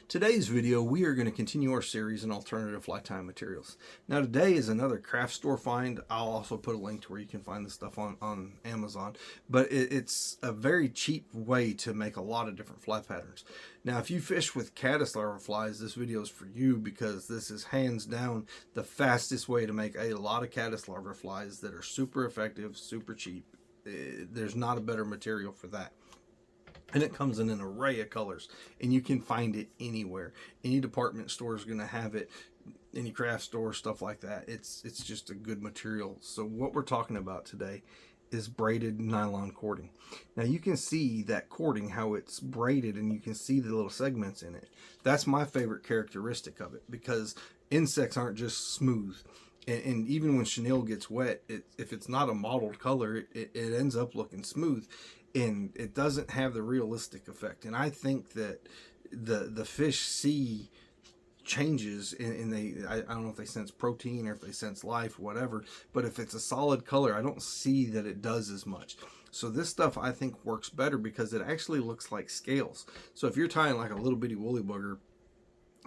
Today's video, we are going to continue our series in alternative fly tying materials. Now today is another craft store find. I'll also put a link to where you can find this stuff on Amazon. But it's a very cheap way to make a lot of different fly patterns. Now if you fish with caddis larva flies, this video is for you because this is hands down the fastest way to make a lot of caddis larva flies that are super effective, super cheap. There's not a better material for that. And it comes in an array of colors, and you can find it anywhere. Any department store is going to have it, any craft store, stuff like that. It's just a good material. So what we're talking about today is braided nylon cording. Now you can see that cording, how it's braided, and you can see the little segments in it. That's my favorite characteristic of it, because insects aren't just smooth. And even when chenille gets wet, if it's not a mottled color, it ends up looking smooth. And it doesn't have the realistic effect. And I think that the fish see changes and I don't know if they sense protein or if they sense life, whatever, but if it's a solid color, I don't see that it does as much. So this stuff I think works better because it actually looks like scales. So if you're tying like a little bitty woolly bugger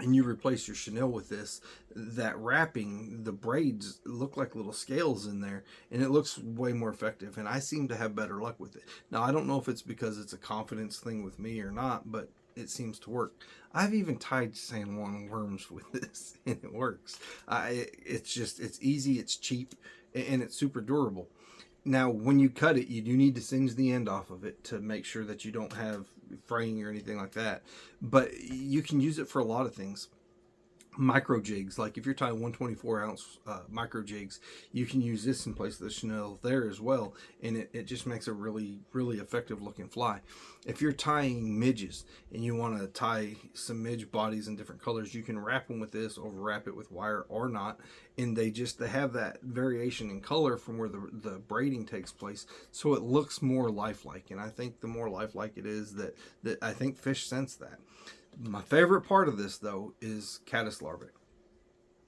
and you replace your chenille with this, that wrapping, the braids look like little scales in there, and it looks way more effective, and I seem to have better luck with it. Now I don't know if it's because it's a confidence thing with me or not, but it seems to work. I've even tied Juan Worms with this and it works. It's easy, it's cheap, and it's super durable. Now, when you cut it, you do need to singe the end off of it to make sure that you don't have fraying or anything like that. But you can use it for a lot of things. Micro jigs, like if you're tying 124 ounce micro jigs, you can use this in place of the chenille there as well, and it just makes a really effective looking fly. If you're tying midges and you want to tie some midge bodies in different colors, you can wrap them with this, overwrap it with wire or not, and they have that variation in color from where the braiding takes place, so it looks more lifelike. And I think the more lifelike it is, that I think fish sense that. My favorite part of this, though, is caddis larvae.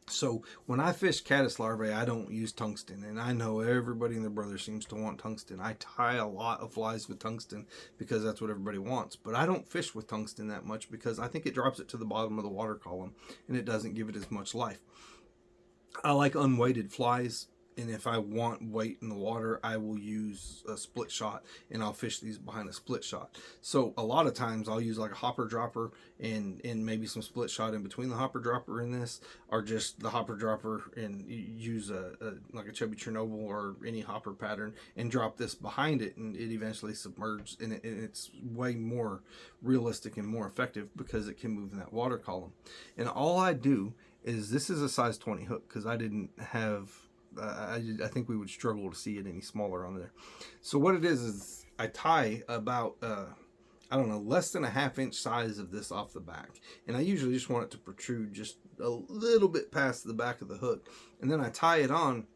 So when I fish caddis larvae, I don't use tungsten, and I know everybody and their brother seems to want tungsten. I tie a lot of flies with tungsten because that's what everybody wants, but I don't fish with tungsten that much because I think it drops it to the bottom of the water column and it doesn't give it as much life. I like unweighted flies, and if I want weight in the water, I will use a split shot, and I'll fish these behind a split shot. So a lot of times I'll use like a hopper dropper and maybe some split shot in between the hopper dropper and this, or just the hopper dropper and use like a chubby Chernobyl or any hopper pattern and drop this behind it, and it eventually submerges, and it's way more realistic and more effective because it can move in that water column. And all I do is, this is a size 20 hook because I didn't have I think we would struggle to see it any smaller on there. So what it is I tie about I don't know, less than a ½ inch size of this off the back, and I usually just want it to protrude just a little bit past the back of the hook, and then I tie it on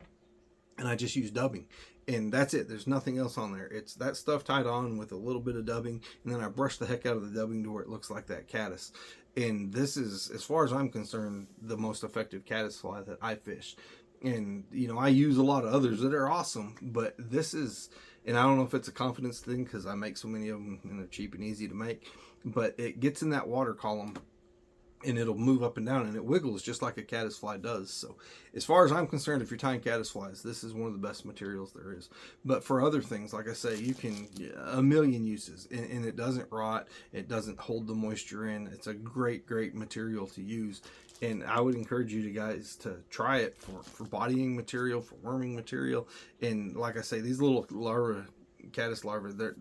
and I just use dubbing, and that's it. There's nothing else on there. It's that stuff tied on with a little bit of dubbing, and then I brush the heck out of the dubbing to where it looks like that caddis. And this is, as far as I'm concerned, the most effective caddis fly that I fish. And, you know, I use a lot of others that are awesome, but this is, and I don't know if it's a confidence thing because I make so many of them and they're cheap and easy to make, but it gets in that water column and it'll move up and down, and it wiggles just like a caddis fly does. So as far as I'm concerned, if you're tying caddis flies, this is one of the best materials there is. But for other things, like I say, you can, a million uses, and it doesn't rot, it doesn't hold the moisture in. It's a great material to use, and I would encourage you guys to try it for bodying material, for worming material. And like I say, these little larvae, caddis larvae, they're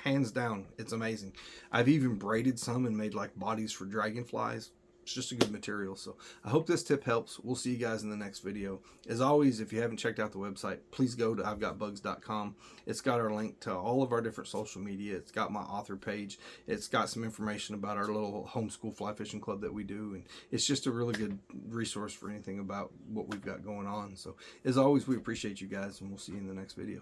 hands down, it's amazing. I've even braided some and made like bodies for dragonflies. It's just a good material. So I hope this tip helps. We'll see you guys in the next video. As always, if you haven't checked out the website, please go to ivegotbugs.com. It's got our link to all of our different social media. It's got my author page. It's got some information about our little homeschool fly fishing club that we do, and it's just a really good resource for anything about what we've got going on. So as always, we appreciate you guys, and we'll see you in the next video.